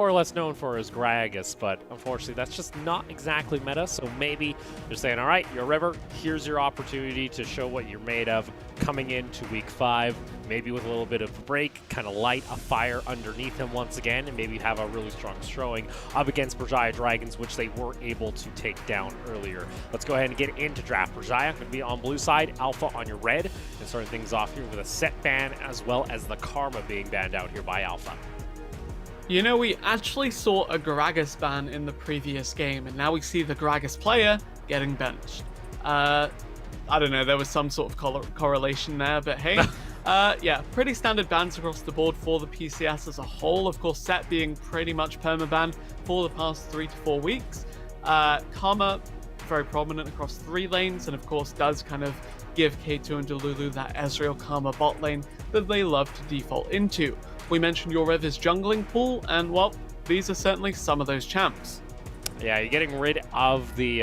more or less known for is Gragas, but unfortunately that's just not exactly meta, so maybe they're saying, all right, you're River, here's your opportunity to show what you're made of coming into week 5, maybe with a little bit of a break, kind of light a fire underneath him once again, and maybe have a really strong showing up against Berjaya Dragons, which they were able to take down earlier. Let's go ahead and get into draft. Berjaya going to be on blue side, Alpha on your red, and starting things off here with a set ban as well as the Karma being banned out here by Alpha. You know, we actually saw a Gragas ban in the previous game, and now we see the Gragas player getting benched. I don't know, there was some sort of correlation there, but hey. Yeah, pretty standard bans across the board for the PCS as a whole. Of course, Set being pretty much permaban for the past 3 to 4 weeks. Karma, very prominent across 3 lanes, and of course does kind of give K2 and Delulu that Ezreal Karma bot lane that they love to default into. We mentioned your River's jungling pool, and well, these are certainly some of those champs. Yeah, you're getting rid of the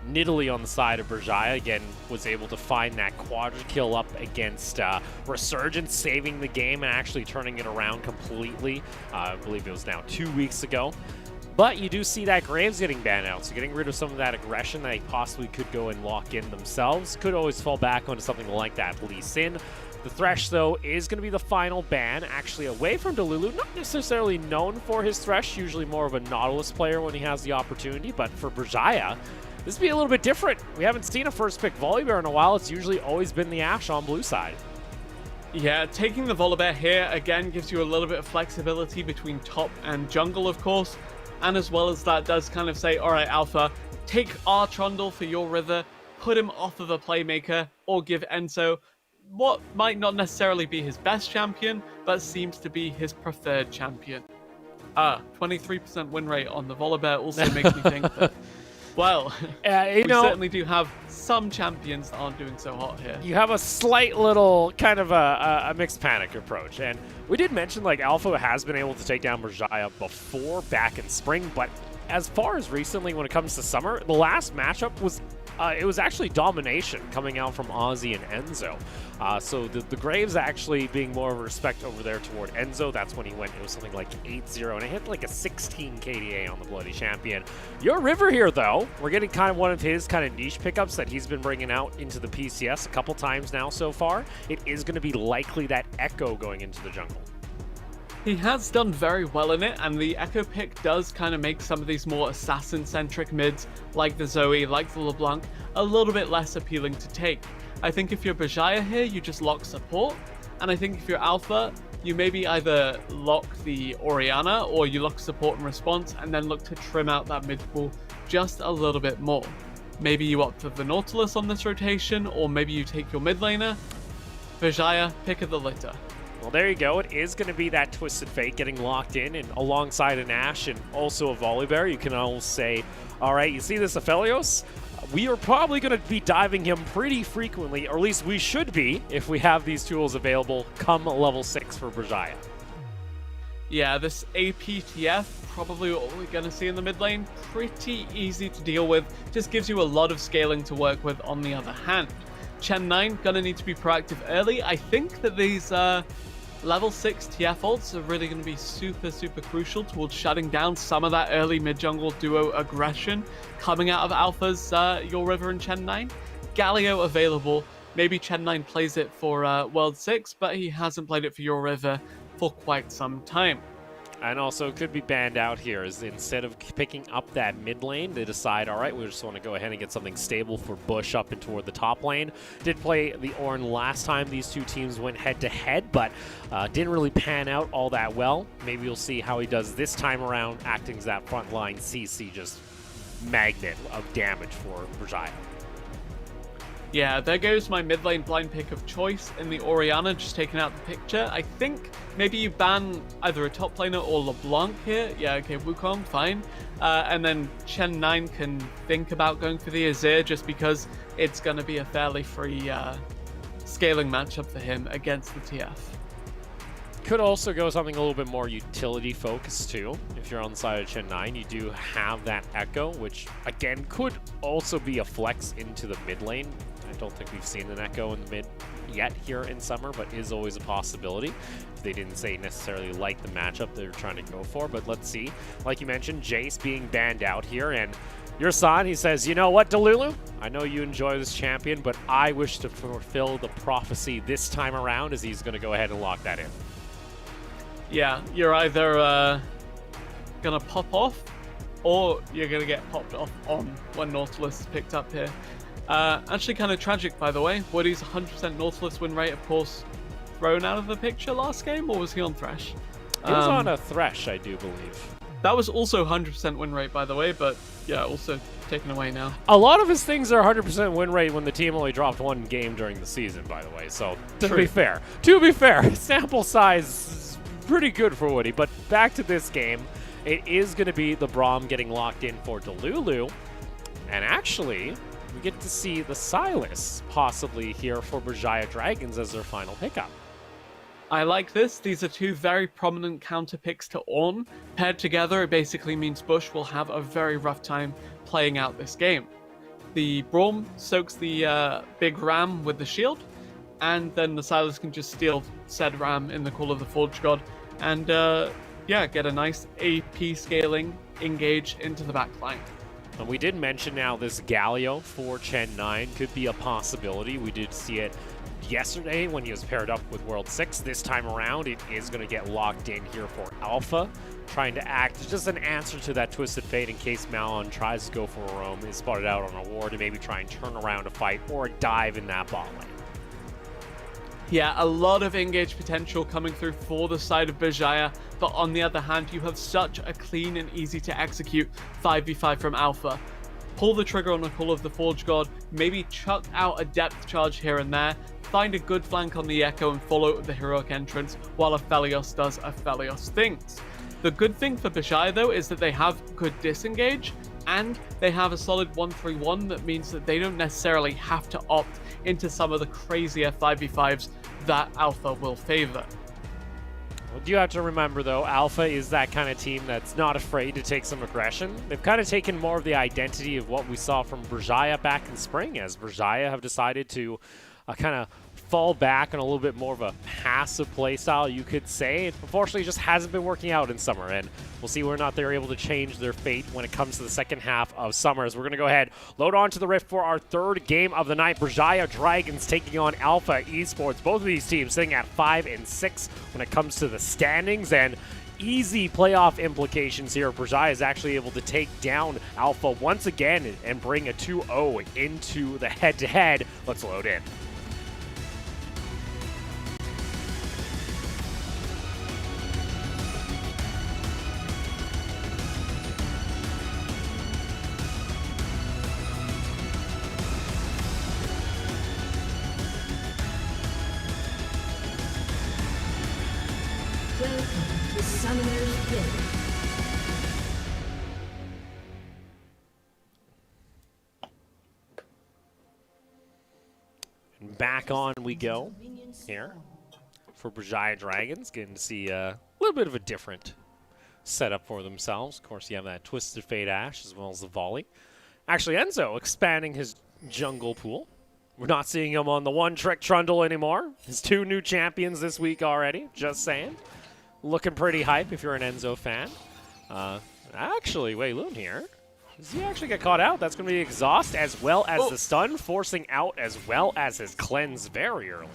Nidalee on the side of Berjaya. Again, was able to find that quadra kill up against Resurgence, saving the game and actually turning it around completely. I believe it was now 2 weeks ago. But you do see that Graves getting banned out, so getting rid of some of that aggression that they possibly could go and lock in themselves. Could always fall back onto something like that Lee Sin. The Thresh, though, is going to be the final ban, actually away from Delulu. Not necessarily known for his Thresh, usually more of a Nautilus player when he has the opportunity, but for Berjaya, this would be a little bit different. We haven't seen a first pick Volibear in a while. It's usually always been the Ashe on blue side. Yeah, taking the Volibear here, again, gives you a little bit of flexibility between top and jungle, of course, and as well as that does kind of say, all right, Alpha, take our Trundle for your River, put him off of a Playmaker, or give Enzo what might not necessarily be his best champion, but seems to be his preferred champion. 23% win rate on the Volibear also makes me think that, well, we certainly do have some champions that aren't doing so hot here. You have a slight little kind of a mixed panic approach, and we did mention like Alpha has been able to take down Berjaya before back in spring, but as far as recently when it comes to summer, the last matchup was it was actually domination coming out from Ozzy and Enzo. So the Graves actually being more of a respect over there toward Enzo. That's when he went, it was something like 8-0, and it hit like a 16 KDA on the Bloody Champion. Your River here, though, we're getting kind of one of his kind of niche pickups that he's been bringing out into the PCS a couple times now so far. It is going to be likely that Echo going into the jungle. He has done very well in it, and the Echo pick does kind of make some of these more assassin-centric mids, like the Zoe, like the LeBlanc, a little bit less appealing to take. I think if you're Berjaya here, you just lock support, and I think if you're Alpha, you maybe either lock the Orianna, or you lock support and response, and then look to trim out that mid pool just a little bit more. Maybe you opt for the Nautilus on this rotation, or maybe you take your mid laner. Berjaya, pick of the litter. Well, there you go. It is going to be that Twisted Fate getting locked in, and alongside an Ashe and also a Volibear, you can almost say, all right, you see this Aphelios? We are probably going to be diving him pretty frequently, or at least we should be, if we have these tools available come level 6 for Berjaya. Yeah, this APTF, probably what we're going to see in the mid lane, pretty easy to deal with, just gives you a lot of scaling to work with on the other hand. Chen 9 going to need to be proactive early. I think that these level 6 TF ults are really going to be super crucial towards shutting down some of that early mid-jungle duo aggression coming out of Alpha's Your River and Chen 9. Galio available. Maybe Chen 9 plays it for World 6, but he hasn't played it for Your River for quite some time. And also could be banned out here, is instead of picking up that mid lane, they decide, all right, we just want to go ahead and get something stable for Bush up and toward the top lane. Did play the Ornn last time these two teams went head-to-head, but didn't really pan out all that well. Maybe you'll see how he does this time around, acting as that frontline CC just magnet of damage for Berjaya. Yeah, there goes my mid lane blind pick of choice in the Orianna, just taking out the picture. I think maybe you ban either a top laner or LeBlanc here. Yeah, okay, Wukong, fine. And then Chen 9 can think about going for the Azir just because it's going to be a fairly free scaling matchup for him against the TF. Could also go something a little bit more utility focused too. If you're on the side of Chen 9, you do have that Echo, which again could also be a flex into the mid lane. I don't think we've seen an Echo in the mid yet here in summer, but is always a possibility. They didn't say necessarily like the matchup they're trying to go for, but let's see. Like you mentioned, Jace being banned out here, and your son, he says, you know what, Delulu? I know you enjoy this champion, but I wish to fulfill the prophecy this time around, as he's going to go ahead and lock that in. Yeah, you're either gonna pop off, or you're gonna get popped off on when Nautilus is picked up here. Actually kind of tragic, by the way. Woody's 100% Nautilus win rate, of course, thrown out of the picture last game, or was he on Thresh? He was on a Thresh, I do believe. That was also 100% win rate, by the way, but yeah, also taken away now. A lot of his things are 100% win rate when the team only dropped one game during the season, by the way. So, to be fair, sample size is pretty good for Woody. But back to this game, it is going to be the Braum getting locked in for Delulu. And actually, we get to see the Silas possibly here for Berjaya Dragons as their final pickup. I like this. These are two very prominent counter picks to Ornn. Paired together, it basically means Bush will have a very rough time playing out this game. The Braum soaks the big ram with the shield, and then the Silas can just steal said ram in the Call of the Forge God, and yeah, get a nice AP scaling engage into the backline. And we did mention now this Galio for Chen 9 could be a possibility. We did see it yesterday when he was paired up with World 6. This time around, it is going to get locked in here for Alpha, trying to act as just an answer to that Twisted Fate in case Malon tries to go for a roam, is spotted out on a ward, and maybe try and turn around a fight or a dive in that bot lane. Yeah, a lot of engage potential coming through for the side of Berjaya, but on the other hand, you have such a clean and easy to execute 5v5 from Alpha. Pull the trigger on a Call of the Forge God, maybe chuck out a depth charge here and there, find a good flank on the Echo and follow the heroic entrance while Aphelios does Aphelios things. The good thing for Berjaya though is that they have good disengage, and they have a solid 1-3-1 that means that they don't necessarily have to opt into some of the crazier 5v5s that Alpha will favor. Well, you have to remember, though, Alpha is that kind of team that's not afraid to take some aggression. They've kind of taken more of the identity of what we saw from Berjaya back in spring, as Berjaya have decided to kind of fall back on a little bit more of a passive play style, you could say. It unfortunately just hasn't been working out in summer, and we'll see whether or not they're able to change their fate when it comes to the second half of summer. As we're going to go ahead, load on to the Rift for our third game of the night. Berjaya Dragons taking on Alpha Esports. Both of these teams sitting at 5 and 6 when it comes to the standings, and easy playoff implications here. Berjaya is actually able to take down Alpha once again and bring a 2-0 into the head-to-head. Let's load in. Welcome to Summoner's Rift. And back on we go here for Berjaya Dragons. Getting to see a little bit of a different setup for themselves. Of course, you have that Twisted Fate Ash as well as the volley. Actually, Enzo expanding his jungle pool. We're not seeing him on the one-trick Trundle anymore. His 2 new champions this week already, just saying. Looking pretty hype if you're an Enzo fan. Actually, Wei Lun here. Does he actually get caught out? That's going to be exhaust as well as the stun, forcing out as well as his cleanse very early.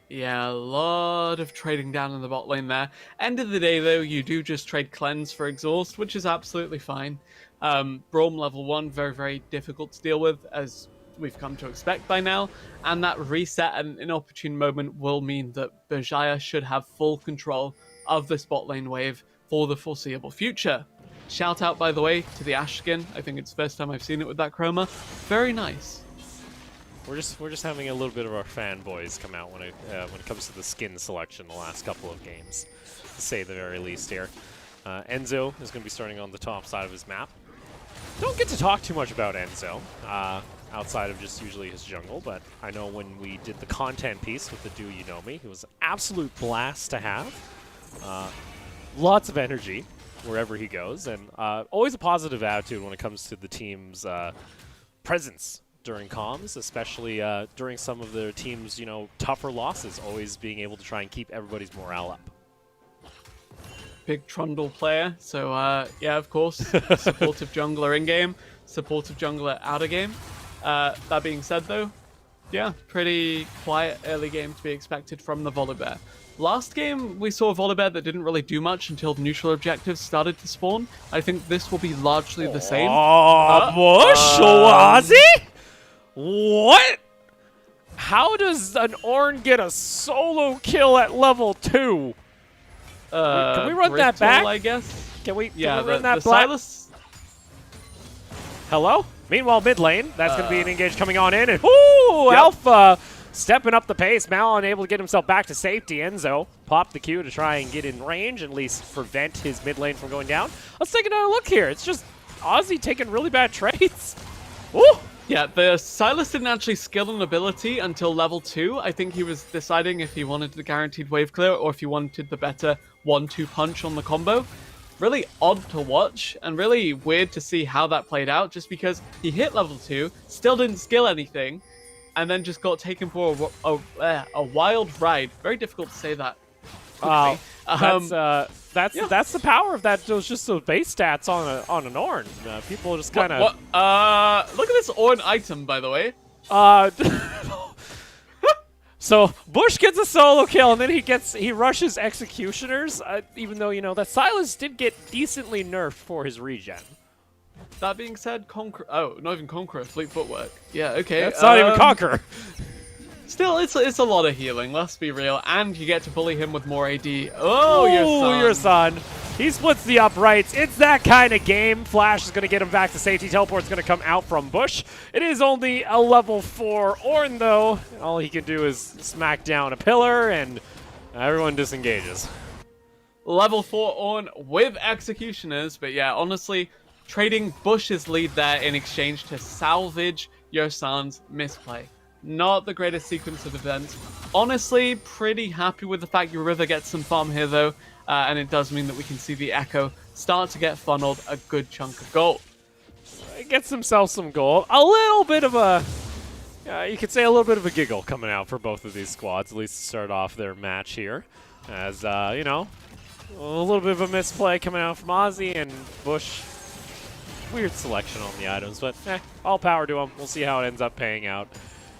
Yeah, a lot of trading down in the bot lane there. End of the day, though, you do just trade cleanse for exhaust, which is absolutely fine. Braum level 1, very, very difficult to deal with, as we've come to expect by now, and that reset at an inopportune moment will mean that Berjaya should have full control of this bot lane wave for the foreseeable future. Shout out, by the way, to the Ash skin. I think it's the first time I've seen it with that chroma. Very nice. We're just having a little bit of our fanboys come out when it comes to the skin selection the last couple of games, to say the very least here. Enzo is going to be starting on the top side of his map. Don't get to talk too much about Enzo. Outside of just usually his jungle, but I know when we did the content piece with the Do You Know Me, it was an absolute blast to have. Lots of energy wherever he goes, and always a positive attitude when it comes to the team's presence during comms, especially during some of their team's, tougher losses, always being able to try and keep everybody's morale up. Big Trundle player, so yeah, of course, supportive jungler in-game, supportive jungler out-of-game. That being said, though, yeah, pretty quiet early game to be expected from the Volibear. Last game, we saw a Volibear that didn't really do much until the neutral objectives started to spawn. I think this will be largely the same. Oh, Bush, Ozzy? What? How does an Ornn get a solo kill at level 2? Can we run that back? I guess. Can we Yeah, run the that back? Sylas. Hello? Meanwhile, mid lane, that's going to be an engage coming on in. And ooh, Alpha stepping up the pace. Mal unable to get himself back to safety. Enzo popped the Q to try and get in range, at least prevent his mid lane from going down. Let's take another look here. It's just Ozzy taking really bad trades. Ooh. Yeah, the Sylas didn't actually skill an ability until level 2. I think he was deciding if he wanted the guaranteed wave clear or if he wanted the better 1-2 punch on the combo. Really odd to watch and really weird to see how that played out, just because he hit level 2, still didn't skill anything, and then just got taken for a wild ride. Very difficult to say that. That's the power of that. Those base stats on an Ornn. People just kind of. Look at this Ornn item, by the way. So Bush gets a solo kill, and then he rushes Executioners. Even though that Sylas did get decently nerfed for his regen. That being said, Conqueror. Oh, not even Conqueror. Fleet footwork. Yeah, okay. That's not even Conqueror. Still, it's a lot of healing, let's be real, and you get to bully him with more AD. Oh, your son. He splits the uprights. It's that kind of game. Flash is going to get him back to safety. Teleport's going to come out from Bush. It is only a level 4 Ornn, though. All he can do is smack down a pillar, and everyone disengages. Level 4 Ornn with Executioners, but yeah, honestly, trading Bush's lead there in exchange to salvage Yosan's misplay. Not the greatest sequence of events. Honestly, pretty happy with the fact your River gets some farm here, though, and it does mean that we can see the Echo start to get funneled a good chunk of gold. He gets himself some gold. A little bit of a, you could say a little bit of a giggle coming out for both of these squads, at least to start off their match here. As, a little bit of a misplay coming out from Ozzy and Bush. Weird selection on the items, but all power to him. We'll see how it ends up paying out.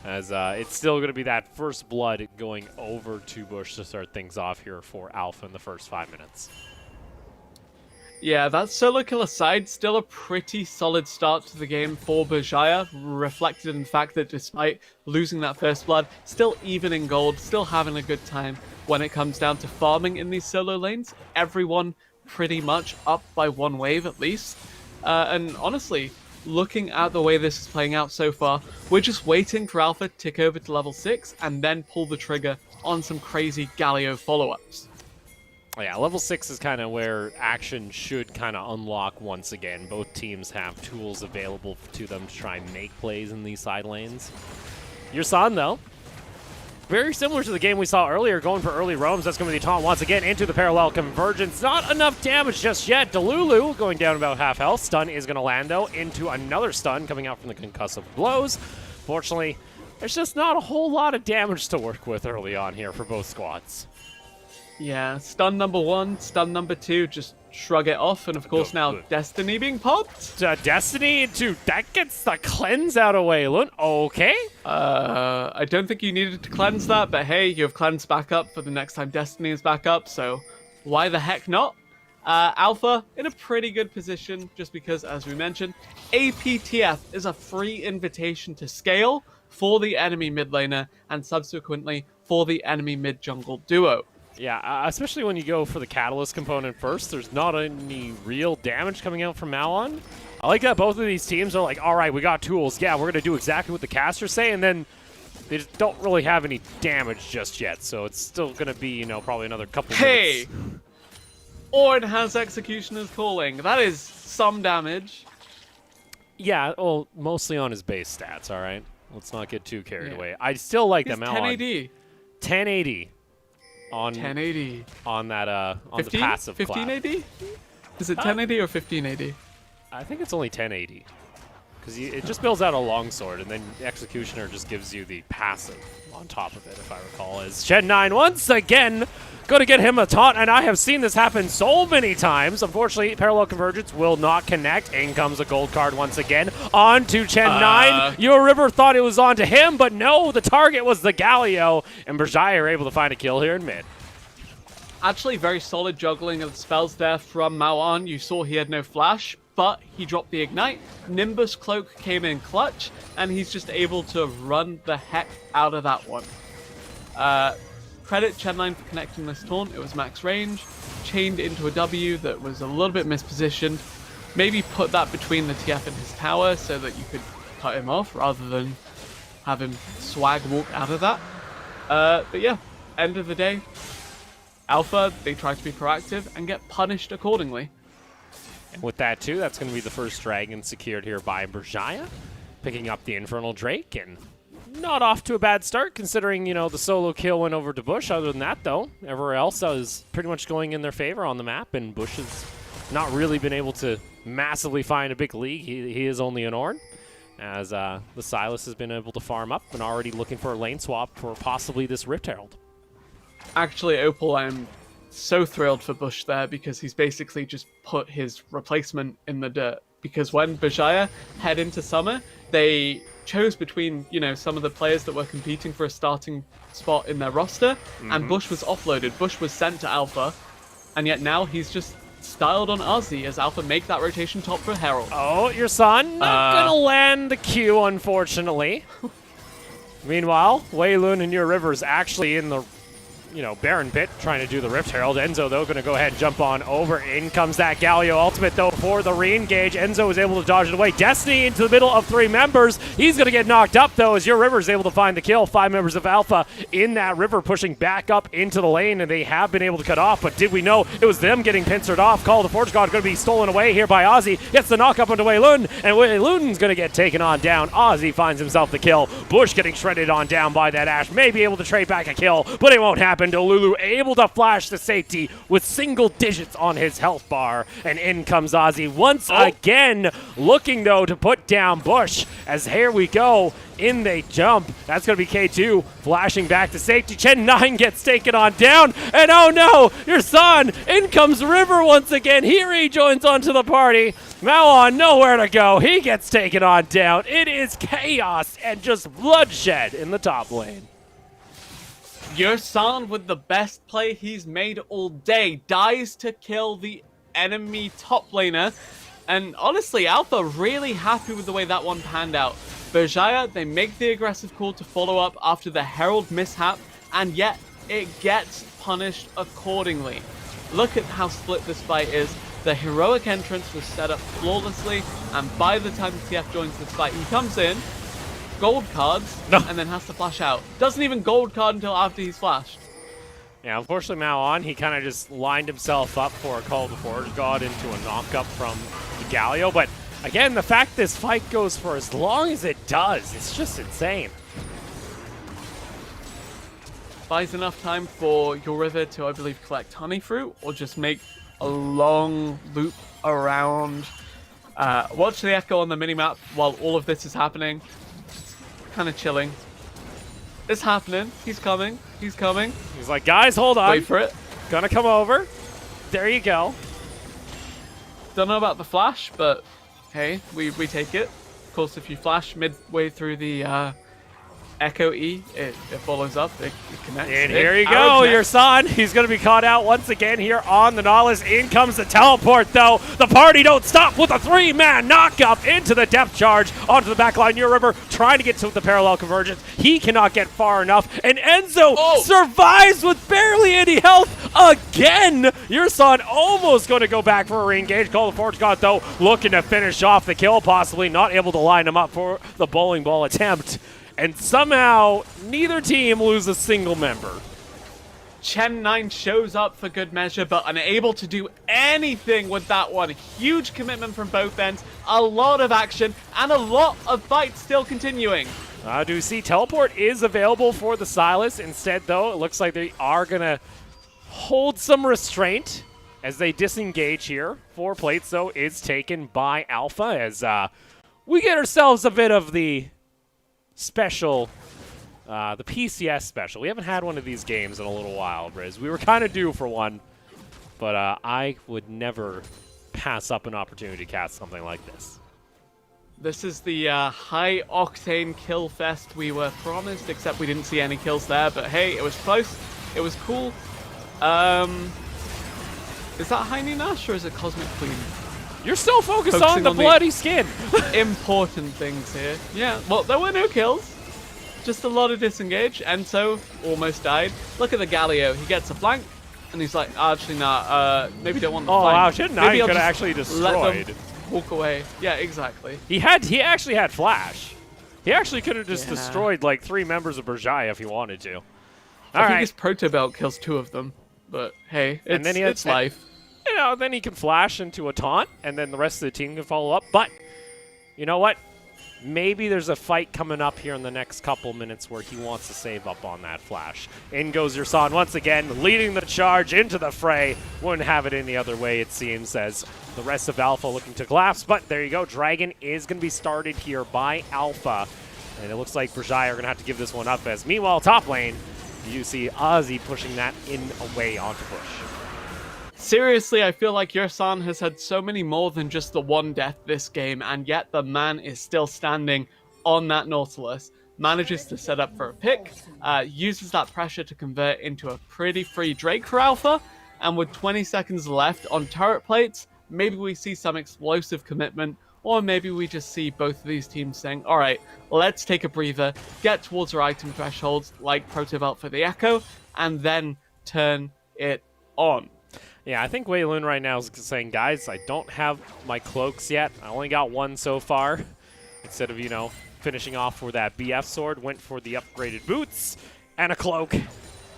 As it's still going to be that first blood going over to Bush to start things off here for Alpha in the first 5 minutes. Yeah, that solo kill aside, still a pretty solid start to the game for Berjaya, reflected in the fact that despite losing that first blood, still even in gold, still having a good time when it comes down to farming in these solo lanes. Everyone pretty much up by 1 wave at least. And honestly, looking at the way this is playing out so far, we're just waiting for Alpha to tick over to level 6 and then pull the trigger on some crazy Galio follow-ups. Yeah, level 6 is kind of where action should kind of unlock once again. Both teams have tools available to them to try and make plays in these side lanes. Yosan, though, very similar to the game we saw earlier, going for early roams. That's going to be taunt once again into the parallel convergence. Not enough damage just yet. Delulu going down about half health. Stun is going to land, though, into another stun coming out from the concussive blows. Fortunately, there's just not a whole lot of damage to work with early on here for both squads. Yeah, stun number 1, stun number 2, just shrug it off. And of course now Destiny being popped. Destiny, dude, that gets the cleanse out of Waylon. Okay. I don't think you needed to cleanse that, but hey, you have cleansed back up for the next time Destiny is back up, so why the heck not? Alpha in a pretty good position, just because, as we mentioned, APTF is a free invitation to scale for the enemy mid laner and subsequently for the enemy mid jungle duo. Yeah, especially when you go for the Catalyst component first, there's not any real damage coming out from Malon. I like that both of these teams are like, all right, we got tools. Yeah, we're going to do exactly what the casters say, and then they just don't really have any damage just yet. So it's still going to be, probably another couple minutes. Ornn has Executioner's calling. That is some damage. Yeah, well, mostly on his base stats, all right? Let's not get too carried away. I still like them out 1080. 1080. On 1080 on that on 15? the passive 1580? Is it 1080 or 1580? I think it's only 1080. because it just builds out a longsword, and then Executioner just gives you the passive on top of it, if I recall. As Gen9 once again going to get him a taunt, and I have seen this happen so many times. Unfortunately, Parallel Convergence will not connect. In comes a gold card once again. On to Gen9. Your River thought it was on to him, but no, the target was the Galio, and Berjaya are able to find a kill here in mid. Actually, very solid juggling of the spells there from Maoan. You saw he had no flash, but he dropped the ignite. Nimbus Cloak came in clutch, and he's just able to run the heck out of that one. Credit Gen9 for connecting this taunt. It was max range, chained into a W that was a little bit mispositioned. Maybe put that between the TF and his tower so that you could cut him off rather than have him swag walk out of that. But yeah, end of the day, Alpha, they try to be proactive and get punished accordingly. And with that too, that's going to be the first dragon secured here by Berjaya, picking up the Infernal Drake, and not off to a bad start considering, you know, the solo kill went over to Bush. Other than that though, everywhere else is pretty much going in their favor on the map, and Bush has not really been able to massively find a big league. He is only an Ornn, as the Silas has been able to farm up and already looking for a lane swap for possibly this Rift Herald. Actually, Opal, I'm so thrilled for Bush there because he's basically just put his replacement in the dirt. Because when Berjaya head into summer, they chose between, you know, some of the players that were competing for a starting spot in their roster, and Bush was offloaded. Bush was sent to Alpha, and yet now he's just styled on Ozzy as Alpha make that rotation top for Herald. Oh, your son not gonna land the Q, unfortunately. Meanwhile, Wei Lun and your Rivers actually in the, you know, Baron Pit trying to do the Rift Herald. Enzo, though, going to go ahead and jump on over. In comes that Galio ultimate, though, for the re-engage. Enzo was able to dodge it away. Destiny into the middle of 3 members. He's going to get knocked up, though, as your River is able to find the kill. 5 members of Alpha in that River pushing back up into the lane, and they have been able to cut off. But did we know it was them getting pincered off? Call of the Forge God going to be stolen away here by Ozzy. Gets the knock up onto Wei Lun, and Wei Lun's going to get taken on down. Ozzy finds himself the kill. Bush getting shredded on down by that Ashe. May be able to trade back a kill, but it won't happen. Dolulu able to flash to safety with single digits on his health bar, and in comes Ozzy once again, looking though to put down Bush, as here we go, in they jump. That's going to be K2 flashing back to safety. Gen9 gets taken on down, and oh no, your son, in comes River once again. He rejoins onto the party. Maoan nowhere to go. He gets taken on down. It is chaos and just bloodshed in the top lane. Your son, with the best play he's made all day, dies to kill the enemy top laner. And honestly, Alpha really happy with the way that one panned out. Berjaya, they make the aggressive call to follow up after the Herald mishap, and yet it gets punished accordingly. Look at how split this fight is. The heroic entrance was set up flawlessly, and by the time the TF joins this fight, he comes in, gold cards, and then has to flash out. Doesn't even gold card until after he's flashed. Yeah, unfortunately, Maoan, he kind of just lined himself up for a Call of the Forge God into a knockup from the Galio. But again, the fact this fight goes for as long as it does, it's just insane. Buys enough time for your River to, I believe, collect honey fruit, or just make a long loop around. Watch the echo on the minimap while all of this is happening. Kind of chilling. It's happening. He's coming. He's coming. He's like, guys, hold on. Wait for it. Gonna come over. There you go. Don't know about the flash, but hey, we take it. Of course, if you flash midway through the Echo E, it follows up, it connects. And here you go, your son. He's going to be caught out once again here on the Nautilus. In comes the teleport, though. The party don't stop with a 3-man knockup into the depth charge onto the backline. Your River trying to get to the parallel convergence. He cannot get far enough, and Enzo survives with barely any health again. Your son almost going to go back for a re-engage. Call the Forge God, though, looking to finish off the kill, possibly not able to line him up for the bowling ball attempt. And somehow, neither team lose a single member. Gen9 shows up for good measure, but unable to do anything with that one. Huge commitment from both ends, a lot of action, and a lot of fights still continuing. Do we see teleport is available for the Silas? Instead, though, it looks like they are going to hold some restraint as they disengage here. 4 plates, though, is taken by Alpha as we get ourselves a bit of the special, the PCS special. We haven't had one of these games in a little while, Briz. We were kind of due for one, but I would never pass up an opportunity to cast something like this. This is the high-octane kill fest we were promised, except we didn't see any kills there. But hey, it was close. It was cool. Is that Heine Nash or is it Cosmic Queen? You're still focusing on the on bloody skin. Important things here. Yeah, well, there were no kills. Just a lot of disengage. Enzo almost died. Look at the Galio. He gets a flank, and he's like, actually, nah, maybe don't want the flank. Wow, shouldn't I? Maybe He could have just actually let destroyed. them walk away. Yeah, exactly. He actually had flash. He actually could have just destroyed like 3 members of Berjaya if he wanted to. I think his proto belt kills 2 of them, but hey, it's life. You know, then he can flash into a taunt, and then the rest of the team can follow up. But you know what? Maybe there's a fight coming up here in the next couple minutes where he wants to save up on that flash. In goes Yersan once again, leading the charge into the fray. Wouldn't have it any other way, it seems, as the rest of Alpha looking to collapse. But there you go. Dragon is going to be started here by Alpha. And it looks like Berjaya are going to have to give this one up, as meanwhile, top lane, you see Ozzy pushing that in away onto push. Seriously, I feel like Yersan has had so many more than just the one death this game, and yet the man is still standing on that Nautilus. Manages to set up for a pick, uses that pressure to convert into a pretty free Drake for Alpha, and with 20 seconds left on turret plates, maybe we see some explosive commitment, or maybe we just see both of these teams saying, alright, let's take a breather, get towards our item thresholds, like Proto Belt for the Echo, and then turn it on. Yeah, I think Wei Lun right now is saying, guys, I don't have my cloaks yet. I only got 1 so far. Instead of, you know, finishing off with that BF sword, went for the upgraded boots and a cloak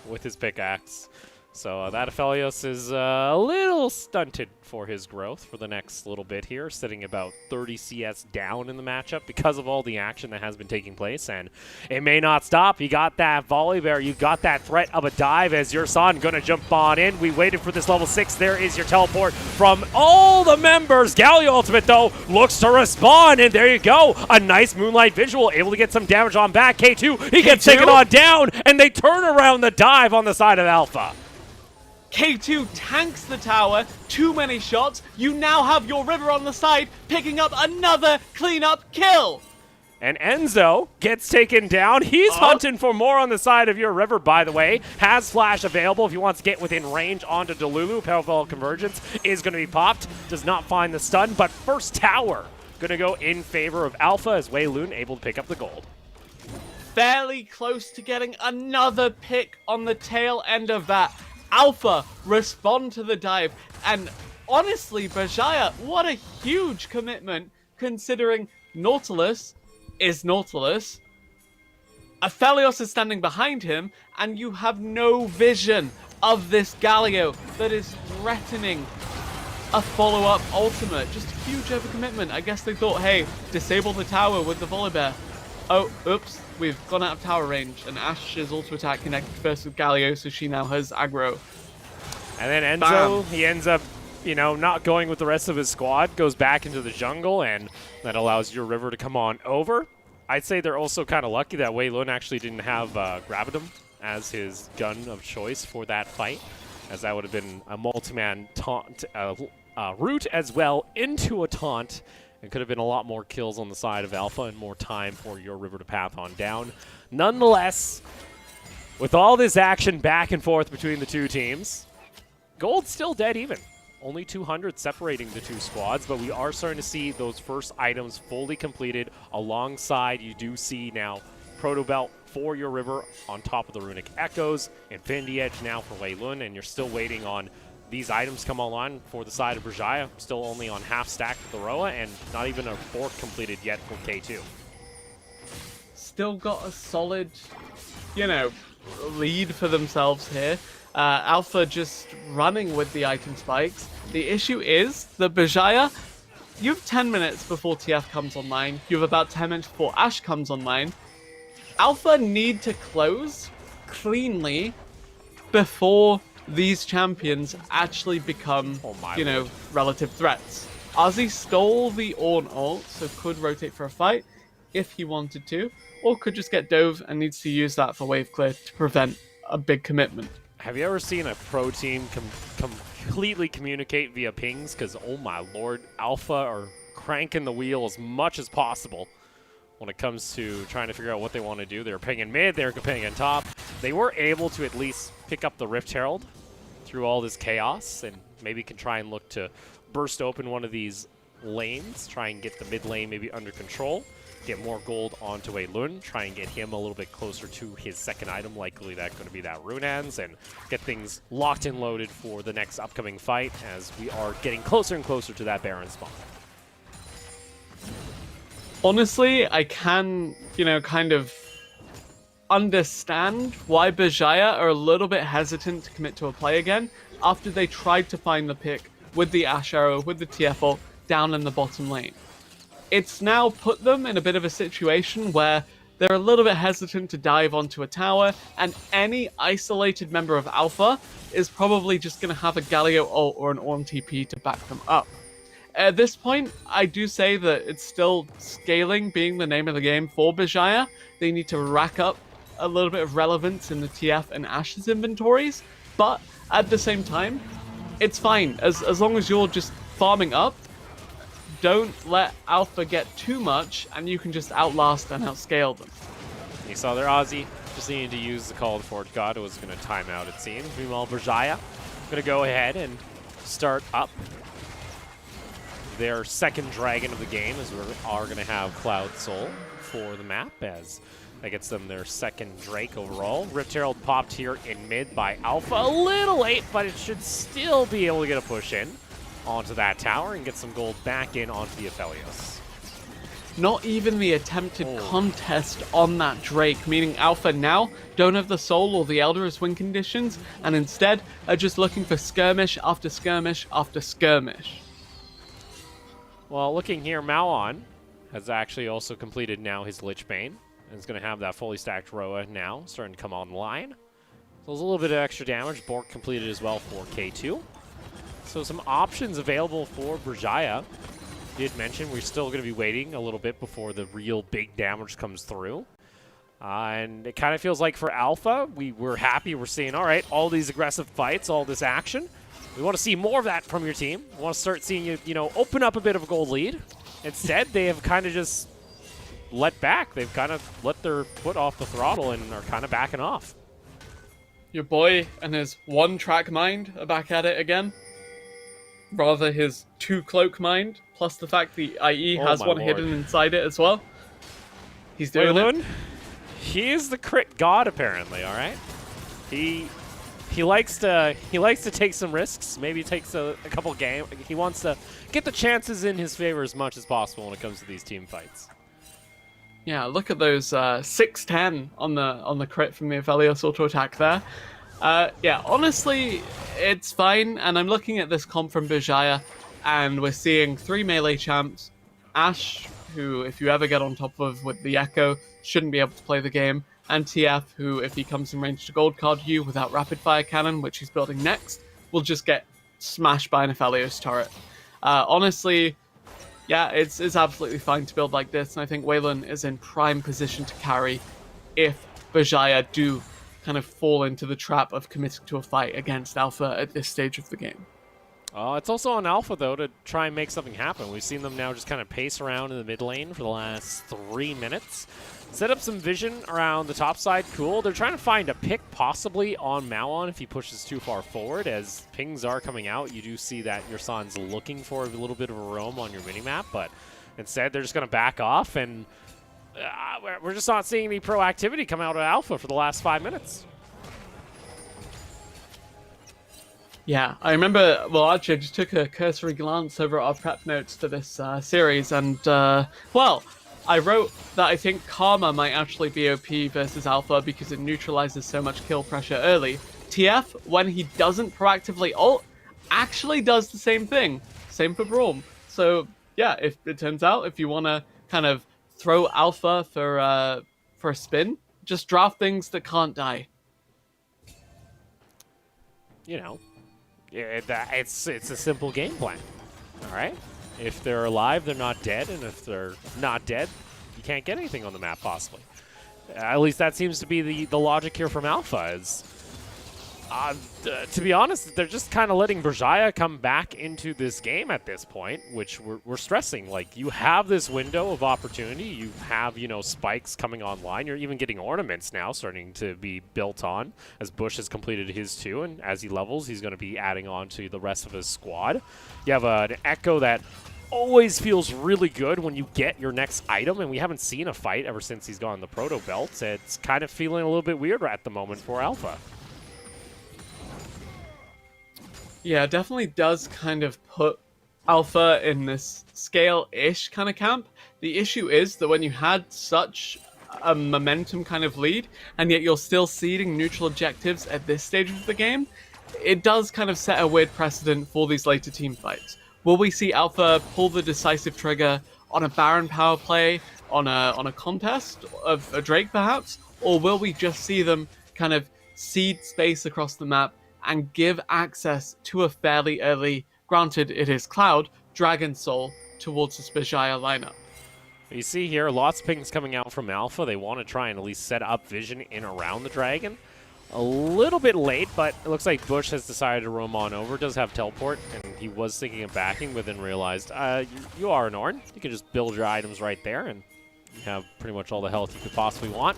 with his pickaxe. So that Aphelios is a little stunted for his growth for the next little bit here, sitting about 30 CS down in the matchup because of all the action that has been taking place, and it may not stop. You got that volley bear, you got that threat of a dive as Yersan gonna jump on in. We waited for this level 6. There is your teleport from all the members. Galio ultimate, though, looks to respond, and there you go. A nice Moonlight visual, able to get some damage on back. K2, he gets taken on down, and they turn around the dive on the side of Alpha. K2 tanks the tower, too many shots, you now have your River on the side, picking up another cleanup kill! And Enzo gets taken down. He's hunting for more on the side of your River, by the way. Has flash available if he wants to get within range onto Delulu. Powerful Convergence is going to be popped. Does not find the stun, but first tower going to go in favor of Alpha as Wei Lun able to pick up the gold. Fairly close to getting another pick on the tail end of that. Alpha respond to the dive, and honestly, Berjaya, what a huge commitment considering Nautilus is Nautilus. Aphelios is standing behind him, and you have no vision of this Galio that is threatening a follow-up ultimate. Just a huge overcommitment. I guess they thought, hey, disable the tower with the volley bear. Oh, oops. We've gone out of tower range, and Ash's auto attack connected first with Galio, so she now has aggro. And then Enzo, he ends up, you know, not going with the rest of his squad, goes back into the jungle, and that allows your River to come on over. I'd say they're also kind of lucky that Wei Lun actually didn't have Gravitum as his gun of choice for that fight, as that would have been a multi-man taunt route as well into a taunt. It could have been a lot more kills on the side of Alpha and more time for your River to path on down. Nonetheless, with all this action back and forth between the two teams, gold's still dead even. Only 200 separating the two squads, but we are starting to see those first items fully completed. Alongside, you do see now Proto Belt for your River on top of the Runic Echoes. Infinity Edge now for Wei Lun, and you're still waiting on these items come online for the side of Berjaya. Still only on half stack with the Roa, and not even a fork completed yet for K2. Still got a solid, you know, lead for themselves here. Alpha just running with the item spikes. The issue is that Berjaya, you have 10 minutes before TF comes online. You have about 10 minutes before Ashe comes online. Alpha need to close cleanly before these champions actually become, you know, relative threats. Ozzy stole the Ornn ult, so could rotate for a fight if he wanted to, or could just get dove and needs to use that for wave clear to prevent a big commitment. Have you ever seen a pro team completely communicate via pings? Because, oh my lord, Alpha are cranking the wheel as much as possible when it comes to trying to figure out what they want to do. They're pinging mid, they're pinging top. They were able to at least pick up the Rift Herald through all this chaos, and maybe can try and look to burst open one of these lanes, try and get the mid lane maybe under control, get more gold onto a Lun, try and get him a little bit closer to his second item, likely that's going to be that Runehands, and get things locked and loaded for the next upcoming fight as we are getting closer and closer to that Baron spawn. Honestly, I can, kind of understand why Berjaya are a little bit hesitant to commit to a play again after they tried to find the pick with the Ash Arrow, with the TF ult, down in the bottom lane. It's now put them in a bit of a situation where they're a little bit hesitant to dive onto a tower, and any isolated member of Alpha is probably just going to have a Galio ult or an Ornn TP to back them up. At this point, I do say that it's still scaling being the name of the game for Berjaya. They need to rack up a little bit of relevance in the TF and Ash's inventories, but at the same time, it's fine. As long as you're just farming up, don't let Alpha get too much, and you can just outlast and outscale them. You saw their Ozzy just needed to use the Call of Forge God. It was going to time out, it seems. Meanwhile, Berjaya going to go ahead and start up their second dragon of the game, as we are going to have Cloud Soul for the map, as that gets them their second Drake overall. Rift Herald popped here in mid by Alpha. A little late, but it should still be able to get a push in onto that tower and get some gold back in onto the Aphelios. Not even the attempted contest on that Drake, meaning Alpha now don't have the Soul or the Elder as win conditions, and instead are just looking for skirmish after skirmish after skirmish. Well, looking here, Maoan has actually also completed now his Lich Bane, and is going to have that fully stacked Roa now starting to come online. So there's a little bit of extra damage. Bork completed as well for K2. So some options available for Berjaya. Did mention we're still going to be waiting a little bit before the real big damage comes through. And it kind of feels like for Alpha, we're happy. We're seeing, all right, all these aggressive fights, all this action. We want to see more of that from your team. We want to start seeing you, open up a bit of a gold lead. Instead, they have kind of just let back. They've kind of let their foot off the throttle and are kind of backing off. Your boy and his one-track mind are back at it again. Rather his two-cloak mind, plus the fact the IE has one hidden inside it as well. He's doing it. He is the crit god, apparently, all right? He likes to take some risks, maybe takes a couple games. He wants to get the chances in his favor as much as possible when it comes to these team fights. Yeah, look at those 610 on the crit from the Aphelios auto attack there. Yeah, honestly, it's fine. And I'm looking at this comp from Berjaya, and we're seeing 3 melee champs. Ashe, who, if you ever get on top of with the Echo, shouldn't be able to play the game. And TF, who, if he comes in range to gold card you without rapid fire cannon, which he's building next, will just get smashed by an Aphelios turret. Honestly, yeah, it's absolutely fine to build like this, and I think Waylon is in prime position to carry if Berjaya do kind of fall into the trap of committing to a fight against Alpha at this stage of the game. It's also on Alpha, though, to try and make something happen. We've seen them now just kind of pace around in the mid lane for the last 3 minutes. Set up some vision around the top side. Cool. They're trying to find a pick possibly on Maoan if he pushes too far forward. As pings are coming out, you do see that your San's looking for a little bit of a roam on your minimap, but instead they're just going to back off, and we're just not seeing any proactivity come out of Alpha for the last 5 minutes. Yeah, I remember, well, actually, I just took a cursory glance over our prep notes for this series, and, well, I wrote that I think Karma might actually be OP versus Alpha because it neutralizes so much kill pressure early. TF, when he doesn't proactively ult, actually does the same thing. Same for Braum. So, yeah, if it turns out, if you want to kind of throw Alpha for a spin, just draft things that can't die. It's a simple game plan, all right? If they're alive, they're not dead, and if they're not dead, you can't get anything on the map, possibly. At least that seems to be the logic here from Alpha. To be honest, they're just kind of letting Berjaya come back into this game at this point, which we're stressing. Like, you have this window of opportunity. You have, you know, spikes coming online. You're even getting ornaments now starting to be built on, as Bush has completed his 2, and as he levels, he's going to be adding on to the rest of his squad. You have an Echo that always feels really good when you get your next item, and we haven't seen a fight ever since he's gone the Proto Belt. It's kind of feeling a little bit weird at the moment for Alpha. Yeah, it definitely does kind of put Alpha in this scale-ish kind of camp. The issue is that when you had such a momentum kind of lead, and yet you're still ceding neutral objectives at this stage of the game, it does kind of set a weird precedent for these later team fights. Will we see Alpha pull the decisive trigger on a Baron power play, on a contest of a Drake perhaps, or will we just see them kind of cede space across the map and give access to a fairly early, granted it is Cloud, Dragon Soul towards the Berjaya lineup? You see here, lots of pings coming out from Alpha. They want to try and at least set up vision in around the Dragon. A little bit late, but it looks like Bush has decided to roam on over. Does have teleport, and he was thinking of backing, but then realized, you are an Ornn. You can just build your items right there, and you have pretty much all the health you could possibly want.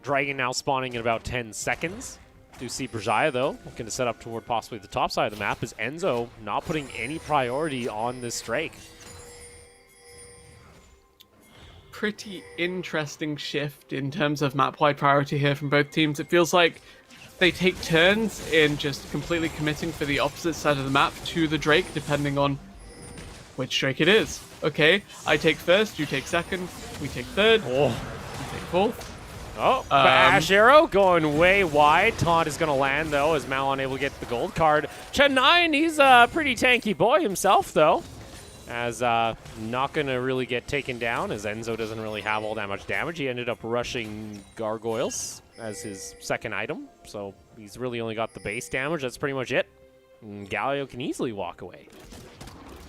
Dragon now spawning in about 10 seconds. Do see Berjaya, though, looking to set up toward possibly the top side of the map, is Enzo not putting any priority on this Drake. Pretty interesting shift in terms of map-wide priority here from both teams. It feels like they take turns in just completely committing for the opposite side of the map to the Drake, depending on which Drake it is. Okay, I take first, you take second, we take third, you take fourth. Oh, Bash Arrow going way wide. Taunt is going to land, though, as Mal unable to get the gold card. Chen9, he's a pretty tanky boy himself, though, as not going to really get taken down, as Enzo doesn't really have all that much damage. He ended up rushing Gargoyles as his second item, so he's really only got the base damage. That's pretty much it. And Galio can easily walk away.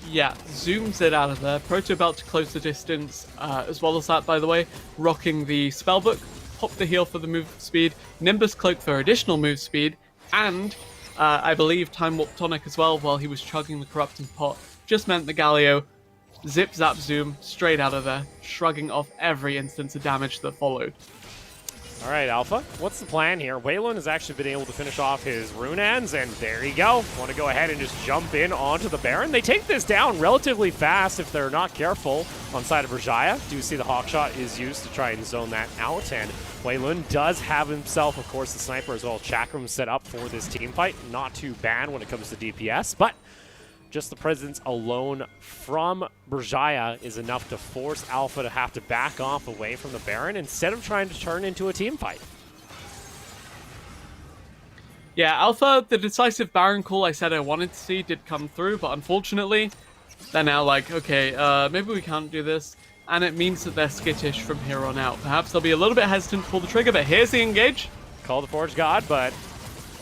Yeah, zooms it out of there. Proto Belt to close the distance, as well as that, by the way, rocking the Spellbook. Pop the heal for the move speed, Nimbus Cloak for additional move speed, and I believe Time Warp Tonic as well while he was chugging the Corrupting Pot. Just meant the Galio zip zap zoom straight out of there, shrugging off every instance of damage that followed. All right, Alpha, what's the plan here? Waylon has actually been able to finish off his Runaans, and there you go. Want to go ahead and just jump in onto the Baron. They take this down relatively fast if they're not careful on side of Berjaya. Do see the Hawkshot is used to try and zone that out, and Waylon does have himself, of course, the Sniper as well. Chakram set up for this team fight. Not too bad when it comes to DPS, but just the presence alone from Berjaya is enough to force Alpha to have to back off away from the Baron instead of trying to turn into a team fight. Yeah, Alpha, the decisive Baron call I said I wanted to see did come through, but unfortunately, they're now like, okay, maybe we can't do this, and it means that they're skittish from here on out. Perhaps they'll be a little bit hesitant to pull the trigger, but here's the engage. Call the Forge God, but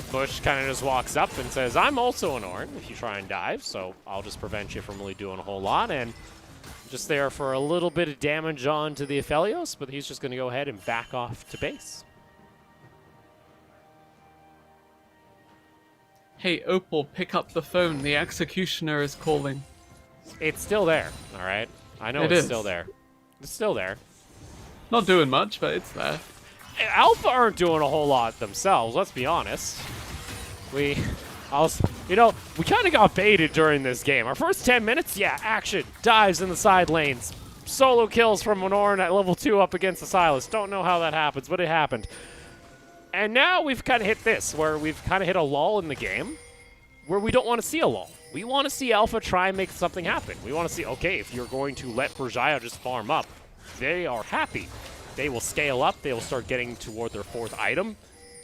Bush kind of just walks up and says, I'm also an Ornn if you try and dive, so I'll just prevent you from really doing a whole lot, and just there for a little bit of damage on to the Aphelios, but he's just going to go ahead and back off to base. Hey, Opal, pick up the phone. The Executioner is calling. It's still there, all right? I know it's still there. It's still there. Not doing much, but it's there. Alpha aren't doing a whole lot themselves, let's be honest. We kind of got baited during this game. Our first 10 minutes, yeah, action, dives in the side lanes, solo kills from an Ornn at level 2 up against the Silas. Don't know how that happens, but it happened. And now we've kind of hit this, where we've kind of hit a lull in the game, where we don't want to see a lull. We want to see Alpha try and make something happen. We want to see, okay, if you're going to let Berjaya just farm up, they are happy. They will scale up. They will start getting toward their 4th item.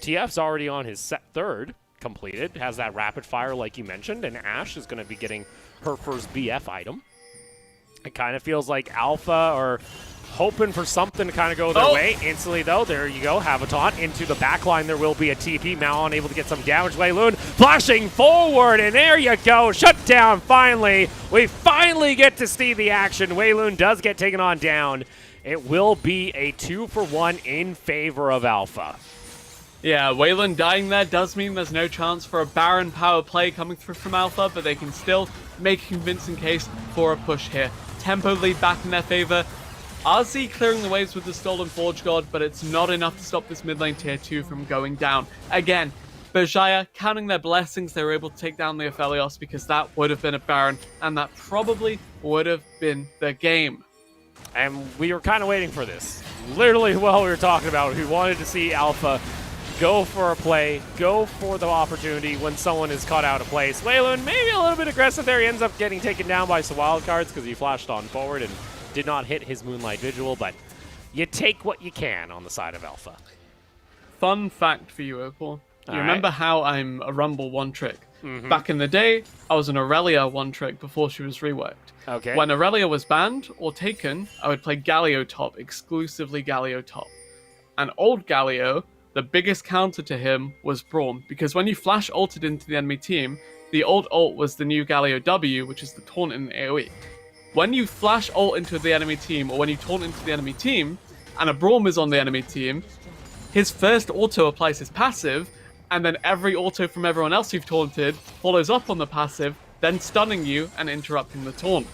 TF's already on his 3rd completed, has that rapid fire like you mentioned, and Ashe is going to be getting her first BF item. It kind of feels like Alpha are hoping for something to kind of go their way. Instantly, though, there you go. Have a taunt into the back line. There will be a TP. Malon able to get some damage. Weilun flashing forward, and there you go. Shut down finally. We finally get to see the action. Weilun does get taken on down. It will be a 2-for-1 in favor of Alpha. Yeah, Weilun dying there does mean there's no chance for a Baron power play coming through from Alpha, but they can still make a convincing case for a push here. Tempo lead back in their favor. RZ clearing the waves with the stolen Forge God, but it's not enough to stop this mid lane tier 2 from going down. Again, Berjaya counting their blessings, they were able to take down the Aphelios because that would have been a Baron, and that probably would have been the game. And we were kind of waiting for this. Literally while we were talking about it, we wanted to see Alpha go for a play, go for the opportunity when someone is caught out of place. Weilun maybe a little bit aggressive there. He ends up getting taken down by some wild cards because he flashed on forward and did not hit his Moonlight Vigil, but you take what you can on the side of Alpha. Fun fact for you, Opal. You remember how I'm a Rumble one-trick? Mm-hmm. Back in the day, I was an Aurelia one-trick before she was reworked. Okay. When Aurelia was banned or taken, I would play Galio top, exclusively Galio top. And old Galio, the biggest counter to him was Braum, because when you flash ulted into the enemy team, the old ult was the new Galio W, which is the taunt in AoE. When you flash ult into the enemy team, or when you taunt into the enemy team, and a Braum is on the enemy team, his first auto applies his passive, and then every auto from everyone else you've taunted follows up on the passive, then stunning you and interrupting the taunt.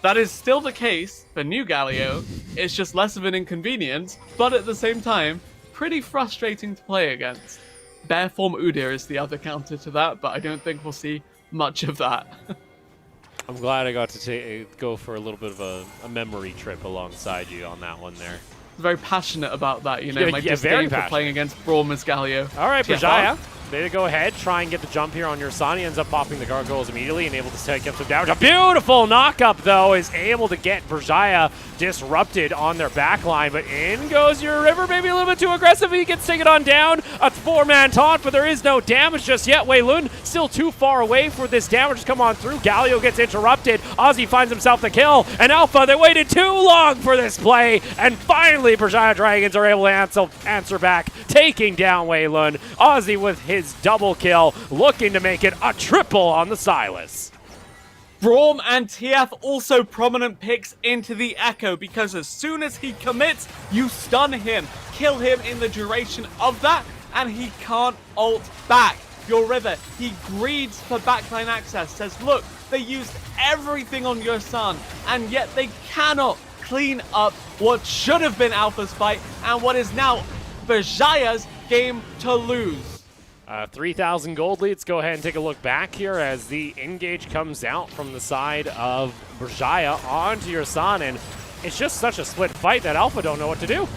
That is still the case for new Galio, it's just less of an inconvenience, but at the same time, pretty frustrating to play against. Bearform Udyr is the other counter to that, but I don't think we'll see much of that. I'm glad I got to go for a little bit of a memory trip alongside you on that one there. Very passionate about that, you know, Yeah, my very disdain for passionate. playing against Braum as Galio. All right, TFR. Berjaya, they go ahead, try and get the jump here on your son. He ends up popping the gargoyles immediately and able to take up some damage. A beautiful knock-up, though, is able to get Berjaya disrupted on their back line, but in goes your River, maybe a little bit too aggressive. He gets taken on down. A 4-man taunt, but there is no damage just yet. Weilun still too far away for this damage to come on through. Galio gets interrupted. Ozzy finds himself the kill, and Alpha, they waited too long for this play, and finally Berjaya Dragons are able to answer back, taking down Weilun. Ozzy with his double kill, looking to make it a triple on the Silas. Braum and TF also prominent picks into the Echo, because as soon as he commits, you stun him, kill him in the duration of that, and he can't ult back. Your River, he greeds for backline access, says, look, they used everything on your son, and yet they cannot clean up what should have been Alpha's fight, and what is now Berjaya's game to lose. 3,000 gold leads. Go ahead and take a look back here as the engage comes out from the side of Berjaya onto your son, and it's just such a split fight that Alpha don't know what to do.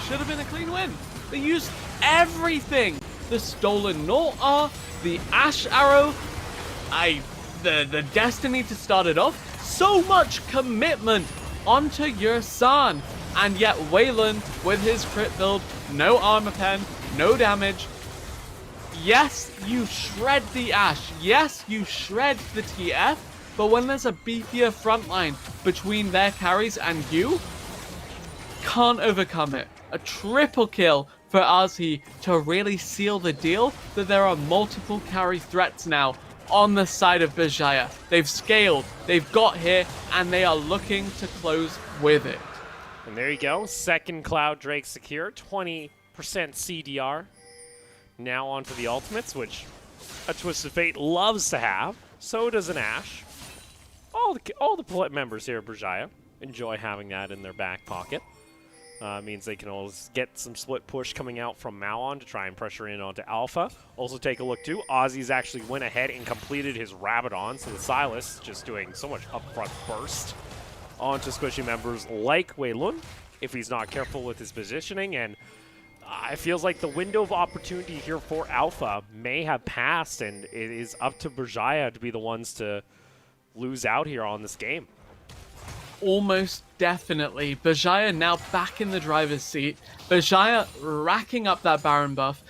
Should have been a clean win. They used everything. The stolen Nor, the Ash Arrow, the Destiny to start it off. So much commitment onto your son. And yet Weilun with his crit build, no armor pen, no damage. Yes, you shred the Ashe. Yes, you shred the TF. But when there's a beefier frontline between their carries and you, can't overcome it. A triple kill for RZ to really seal the deal that there are multiple carry threats now on the side of Berjaya. They've scaled, they've got here, and they are looking to close with it. And there you go. Second Cloud Drake secure. 20% CDR. Now onto the ultimates, which a Twist of Fate loves to have. So does an Ashe. All the members here at Berjaya enjoy having that in their back pocket. Means they can always get some split push coming out from Malon to try and pressure in onto Alpha. Also take a look too, Ozzy's actually went ahead and completed his Rabadon, so the Silas just doing so much upfront burst onto squishy members like Weilun, if he's not careful with his positioning, and it feels like the window of opportunity here for Alpha may have passed, and it is up to Berjaya to be the ones to lose out here on this game. Almost definitely. Berjaya now back in the driver's seat. Berjaya racking up that Baron buff.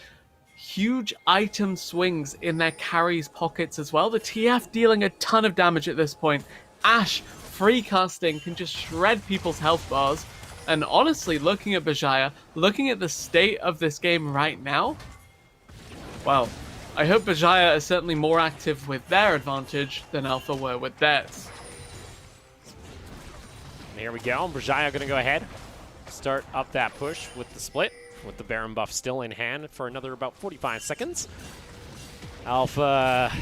Huge item swings in their carries' pockets as well. The TF dealing a ton of damage at this point. Ashe free casting can just shred people's health bars. And honestly, looking at Berjaya, looking at the state of this game right now, well, I hope Berjaya is certainly more active with their advantage than Alpha were with theirs. Here we go. Berjaya going to go ahead, start up that push with the split, with the Baron buff still in hand for another about 45 seconds. Alpha,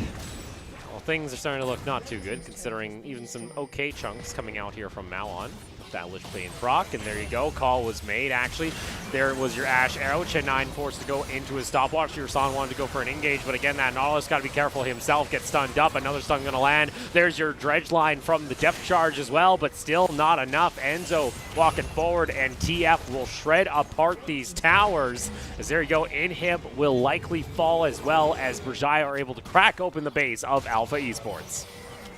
well, things are starting to look not too good, considering even some okay chunks coming out here from Malon. That Lich Bane proc, and there you go. Call was made, actually. There was your Ashe arrow. Chen9 forced to go into his stopwatch. Your San wanted to go for an engage, but again, that Nautilus got to be careful himself. Gets stunned up. Another stun going to land. There's your dredge line from the depth charge as well, but still not enough. Enzo walking forward, and TF will shred apart these towers. As there you go, Inhib will likely fall as well, as Berjaya are able to crack open the base of Alpha Esports.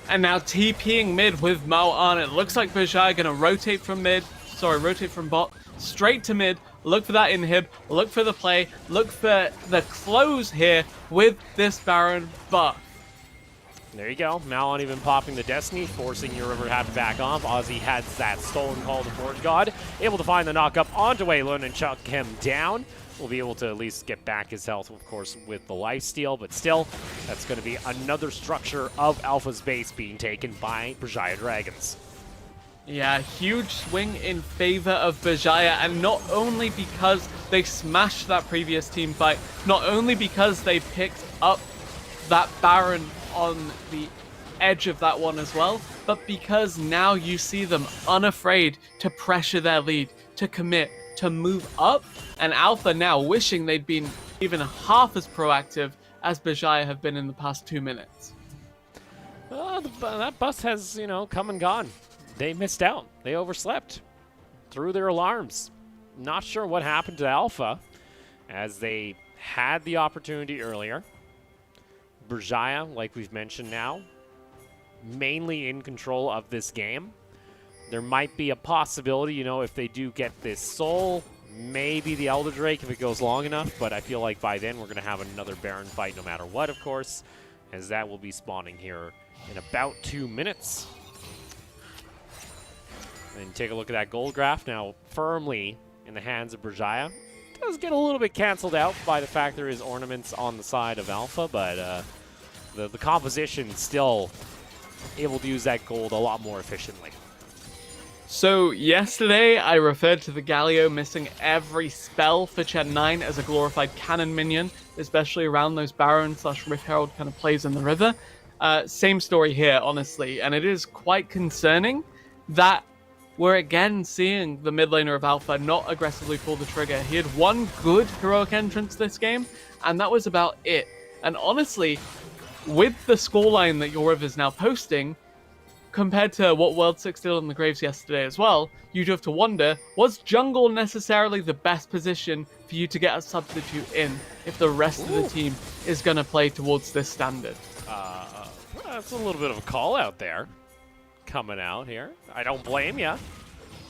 And now TPing mid with Mao on. It looks like Berjaya gonna rotate from bot, straight to mid. Look for that inhib, look for the play, look for the close here with this Baron buff. There you go. Malon even popping the Destiny, forcing your River to have to back off. Ozzy has that stolen call to Forge God, able to find the knock-up onto Waylon and chuck him down. Will be able to at least get back his health, of course, with the lifesteal, but still, that's going to be another structure of Alpha's base being taken by Berjaya Dragons. Yeah, huge swing in favor of Berjaya, and not only because they smashed that previous team fight, not only because they picked up that Baron on the edge of that one as well, but because now you see them unafraid to pressure their lead, to commit, to move up, and Alpha now wishing they'd been even half as proactive as Berjaya have been in the past 2 minutes. That bus has, come and gone. They missed out. They overslept. Threw their alarms. Not sure what happened to Alpha, as they had the opportunity earlier. Berjaya, like we've mentioned now, mainly in control of this game. There might be a possibility, if they do get this soul, maybe the Elder Drake if it goes long enough, but I feel like by then we're going to have another Baron fight no matter what, of course, as that will be spawning here in about 2 minutes. And take a look at that gold graph, now firmly in the hands of Berjaya. Does get a little bit canceled out by the fact there is ornaments on the side of Alpha, but the composition still able to use that gold a lot more efficiently. So yesterday I referred to the Galio missing every spell for Chen9 as a glorified cannon minion, especially around those Baron / Rift Herald kind of plays in the river. Same story here, honestly, and it is quite concerning that we're again seeing the mid laner of Alpha not aggressively pull the trigger. He had one good heroic entrance this game, and that was about it. And honestly, with the scoreline that your River's now posting, compared to what World 6 did on the Graves yesterday as well, you'd have to wonder, was jungle necessarily the best position for you to get a substitute in if the rest of the team is going to play towards this standard? That's a little bit of a call out there coming out here. I don't blame you.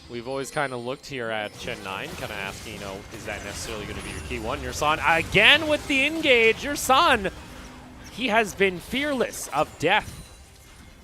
We've always kind of looked here at Chen9, kind of asking, is that necessarily going to be your key one? Your son, again with the engage, your son, he has been fearless of death.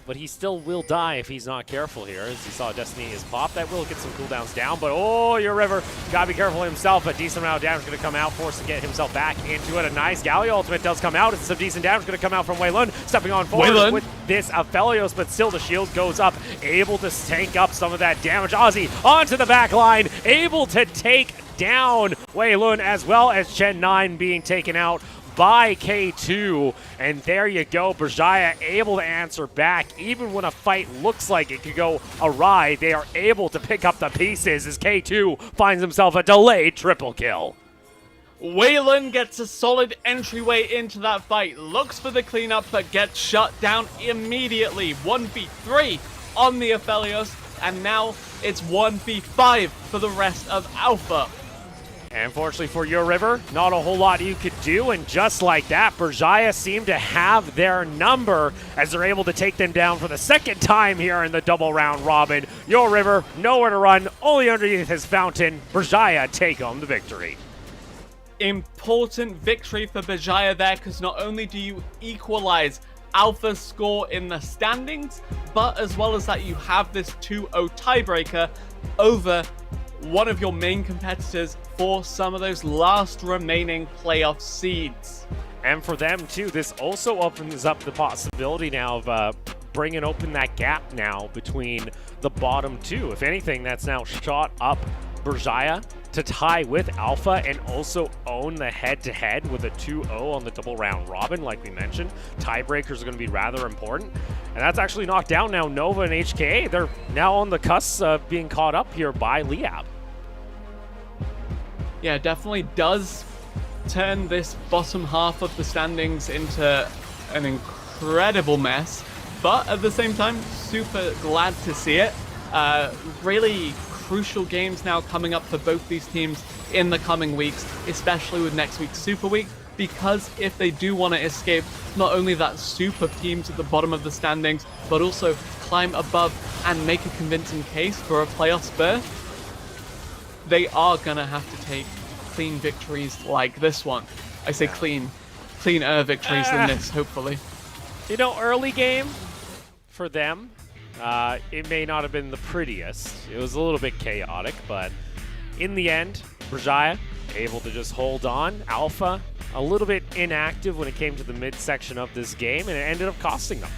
But he still will die if he's not careful here. As you saw, Destiny is popped. That will get some cooldowns down. But, your River, gotta be careful himself. A decent amount of damage going to come out, forced to get himself back into it. A nice Galio ultimate does come out. It's some decent damage going to come out from Waylon. Stepping on forward with this Aphelios, but still the shield goes up. Able to tank up some of that damage. Ozzy onto the back line. Able to take down Waylon, as well as Chen9 being taken out by K2, and there you go. Berjaya able to answer back. Even when a fight looks like it could go awry, they are able to pick up the pieces as K2 finds himself a delayed triple kill. Waylon gets a solid entryway into that fight, looks for the cleanup, but gets shut down immediately. 1v3 on the Aphelios, and now it's 1v5 for the rest of Alpha. And fortunately for your River, not a whole lot you could do, and just like that, Berjaya seem to have their number as they're able to take them down for the second time here in the double round robin. Your River, nowhere to run, only underneath his fountain. Berjaya take home the victory. Important victory for Berjaya there, because not only do you equalize Alpha's score in the standings, but as well as that, you have this 2-0 tiebreaker over one of your main competitors for some of those last remaining playoff seeds. And for them too, this also opens up the possibility now of bringing open that gap now between the bottom two. If anything, that's now shot up Berjaya to tie with Alpha and also own the head-to-head with a 2-0 on the double round robin, like we mentioned. Tiebreakers are going to be rather important. And that's actually knocked down now Nova and HKA. They're now on the cusp of being caught up here by Liab. Yeah, definitely does turn this bottom half of the standings into an incredible mess. But at the same time, super glad to see it. Really crucial games now coming up for both these teams in the coming weeks, especially with next week's Super Week, because if they do want to escape not only that soup of teams at the bottom of the standings, but also climb above and make a convincing case for a playoffs berth, they are going to have to take clean victories like this one. I say cleaner victories than this, hopefully. You know, early game for them, it may not have been the prettiest. It was a little bit chaotic, but in the end, Berjaya able to just hold on. Alpha a little bit inactive when it came to the midsection of this game, and it ended up costing them.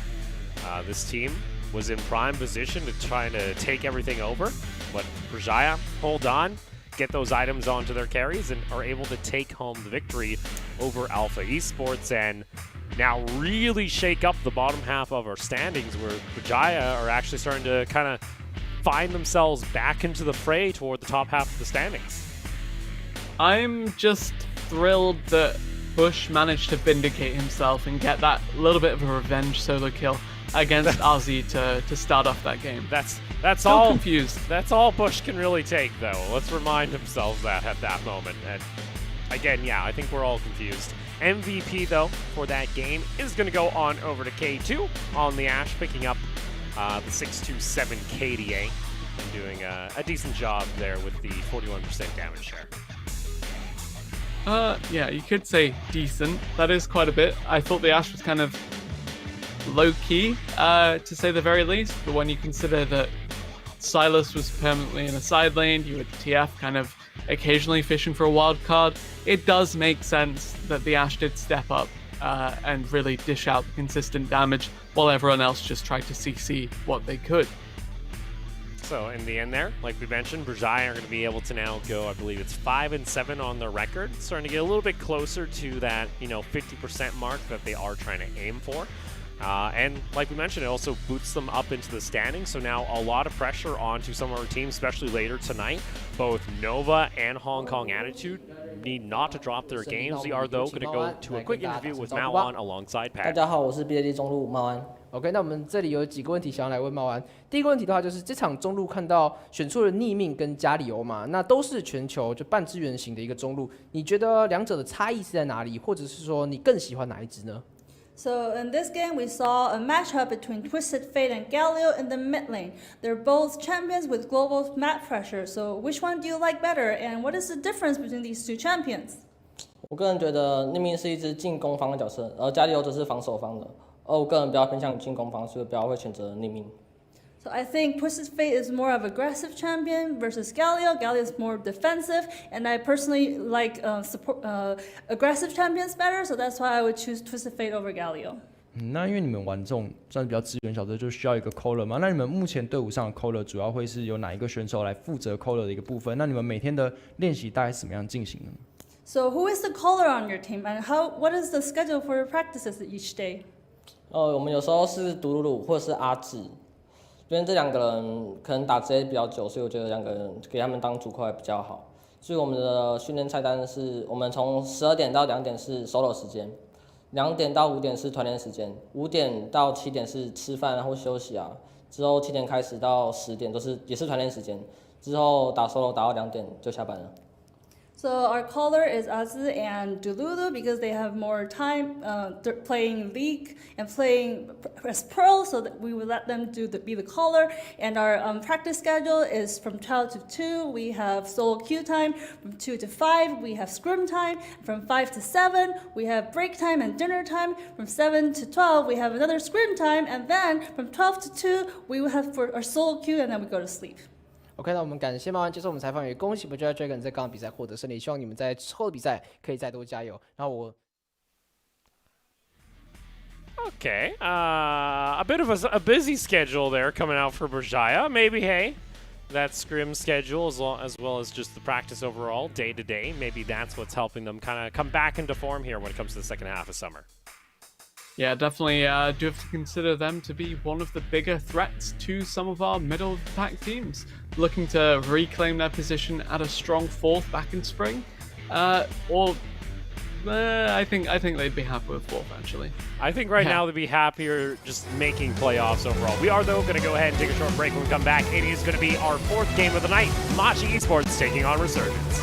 This team was in prime position to try to take everything over, but Berjaya hold on, get those items onto their carries, and are able to take home the victory over Alpha Esports, and now really shake up the bottom half of our standings, where Berjaya are actually starting to kind of find themselves back into the fray toward the top half of the standings. I'm just thrilled that Bush managed to vindicate himself and get that little bit of a revenge solo kill against Ozzy to start off that game. That's So all confused. That's all Bush can really take, though. Let's remind themselves that at that moment. And again, yeah, I think we're all confused. MVP, though, for that game is going to go on over to K2 on the Ash, picking up the 627 KDA and doing a decent job there with the 41% damage share. Yeah, you could say decent. That is quite a bit. I thought the Ash was kind of low-key, to say the very least, but when you consider that Silas was permanently in a side lane, you had TF kind of occasionally fishing for a wild card, it does make sense that the Ash did step up and really dish out the consistent damage while everyone else just tried to CC what they could. So in the end there, like we mentioned, Berjaya are going to be able to now go, I believe it's 5-7 on their record, starting to get a little bit closer to that, 50% mark that they are trying to aim for. And like we mentioned, it also boots them up into the standings. So now a lot of pressure onto some of our teams, especially later tonight. Both Nova and Hong Kong Attitude need not to drop their games. We are, though, going to go to a quick interview with Maoan alongside 大 Pat. 家好，我是 BJD 中路茂安。 OK， 那我们这里有几个问题想要来问茂安。第一个问题的话，就是这场中路看到选出了逆命跟加里欧嘛，那都是全球就半支援型的一个中路，你觉得两者的差异是在哪里，或者是说你更喜欢哪一支呢？ So in this game, we saw a matchup between Twisted Fate and Galio in the mid lane. They're both champions with global map pressure. So which one do you like better, and what is the difference between these two champions? 我个人觉得匿名是一支进攻方的角色，而加里欧则是防守方的。而我个人比较偏向进攻方，所以比较会选择匿名。 So I think Twisted Fate is more of aggressive champion versus Galio. Galio is more defensive, and I personally like aggressive champions better. So that's why I would choose Twisted Fate over Galio. 那因为你们玩这种算是比较资源小队，就需要一个 caller 嘛。那你们目前队伍上的 caller 主要会是由哪一个选手来负责 caller 的一个部分？那你们每天的练习大概是怎么样进行的？ So who is the caller on your team, and what is the schedule for your practices each day? 我们有时候是独鲁鲁或者是阿志，因为这两个人可能打职业比较久，所以我觉得两个人给他们当主控比较好。所以我们的训练菜单是我们从12点到2点是 solo 时间，2点到5点是团练时间，5点到7点是吃饭或休息啊，之后7点开始到10点也是团练时间，之后打 solo 打到2点就下班了。So our caller is Azu and Dululu because they have more time playing League and playing as Pearl, so that we will let them be the caller. And our practice schedule is from 12 to 2. We have solo queue time from 2 to 5. We have scrim time from 5 to 7. We have break time and dinner time from 7 to 12. We have another scrim time, and then from 12 to 2 we will have for our solo queue, and then we go to sleep. OK， 那我们感谢猫丸接受我们采访，也恭喜 Berjaya Dragon 在刚刚比赛获得胜利，希望你们在之后的比赛可以再多加油。然后我。Okay, a bit of a busy schedule there coming out for Berjaya. Maybe, hey, that scrim schedule as well as just the practice overall, day to day, maybe that's what's helping them kind of come back into form here when it comes to the second half of summer. Yeah, definitely do have to consider them to be one of the bigger threats to some of our middle of the pack teams, looking to reclaim their position at a strong 4th back in spring, I think they'd be happy with 4th actually. I think right now they'd be happier just making playoffs overall. We are though going to go ahead and take a short break. When we come back, it is going to be our 4th game of the night. Machi Esports taking on Resurgence.